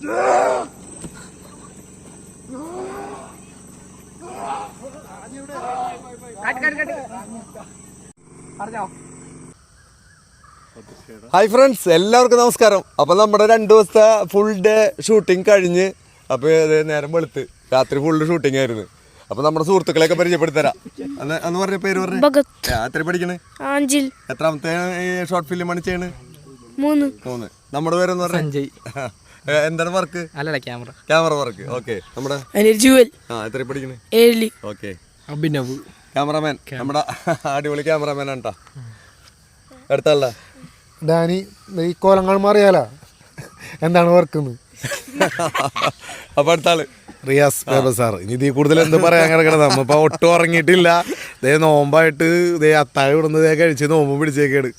Hi friends, എല്ലാവർക്കും നമസ്കാരം. അപ്പം നമ്മുടെ 2 ദിവസത്തെ ഫുൾ ഡേ ഷൂട്ടിങ് കഴിഞ്ഞ് അപ്പോൾ നേരം വെളുത്ത് രാത്രി ഫുള്ള് ഷൂട്ടിംഗ് ആയിരുന്നു. അപ്പം നമ്മുടെ സുഹൃത്തുക്കളെയൊക്കെ പരിചയപ്പെടുത്തരാം. അന്ന് പറഞ്ഞ പേര് പറഞ്ഞു. എത്ര പഠിക്കണേ? എത്രാമത്തെ ഷോർട്ട് ഫിലിമാണ് ചെയ്യണ്? 3. നമ്മുടെ പേരെന്ന് പറഞ്ഞ എന്താണ് വർക്ക്? Camera work. ഓക്കെ. നമ്മുടെ എത്ര പഠിക്കണേ? ഓക്കെ. അഭിനവ് ക്യാമറമാൻ, നമ്മുടെ അടിപൊളി ക്യാമറമാൻ ആണ് കേട്ടോ. അടുത്തല്ല ഡാനി. ഈ കോലങ്ങൾ മാറിയാലോ എന്താണ് വർക്കെന്ന്. അപ്പൊ അടുത്ത ആള് റിയാസ് ബാബ സാർ. ഇനി ഇതിൽ കൂടുതൽ എന്ത് പറയാൻ കിടക്കണം. നമ്മളിപ്പോ ഒട്ടും ഉറങ്ങിയിട്ടില്ല. ദേ നോമ്പായിട്ട് ദേ അത്താഴം ഇടുന്നത് കഴിച്ച് നോമ്പ് പിടിച്ചേക്കാണ്.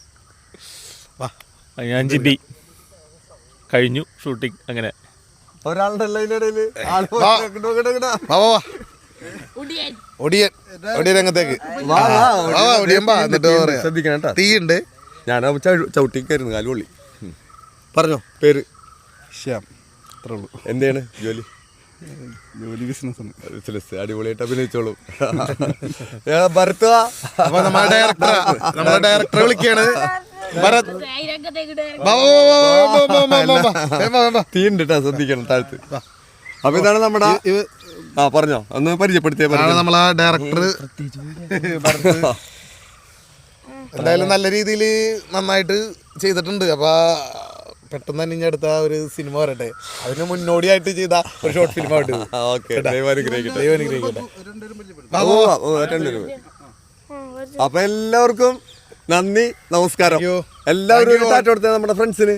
ഞാൻ ജിബി. കഴിഞ്ഞു ഷൂട്ടിങ്. അങ്ങനെ ഒരാളുടെ ഒടിയൻ രംഗത്തേക്ക് ശ്രദ്ധിക്കണം. തീയുണ്ട്. ഞാൻ ചവിട്ടിക്കായിരുന്നു, കാലുപൊള്ളി. പറഞ്ഞോ പേര്? ശ്യാം. അത്രേ ഉള്ളൂ. എന്താണ് ജോലി? ബിസിനസ്. അടിപൊളിയായിട്ട് അഭിനയിച്ചോളൂ. ഭരത്. അപ്പൊ നമ്മളെ ഡയറക്ടറെ വിളിക്കാണ്. തീയുണ്ട് കേട്ടോ, ശ്രദ്ധിക്കണം താഴത്ത്. അപ്പൊ ഇതാണ് നമ്മുടെ പറഞ്ഞോ, ഒന്ന് പരിചയപ്പെടുത്തിയ നമ്മളെ ഡയറക്ടർ. എന്തായാലും നല്ല രീതിയിൽ നന്നായിട്ട് ചെയ്തിട്ടുണ്ട്. അപ്പൊ പെട്ടെന്ന് തന്നെ ഇനി അടുത്ത ഒരു സിനിമ വരട്ടെ. അതിന് മുന്നോടിയായിട്ട് ചെയ്ത ഒരു ഷോർട്ട് ഫിലിം ആയിട്ട്. അപ്പൊ എല്ലാവർക്കും നന്ദി, നമസ്കാരം. എല്ലാവരും ടാറ്റ കൊടുത്തേ നമ്മുടെ ഫ്രണ്ട്സിന്.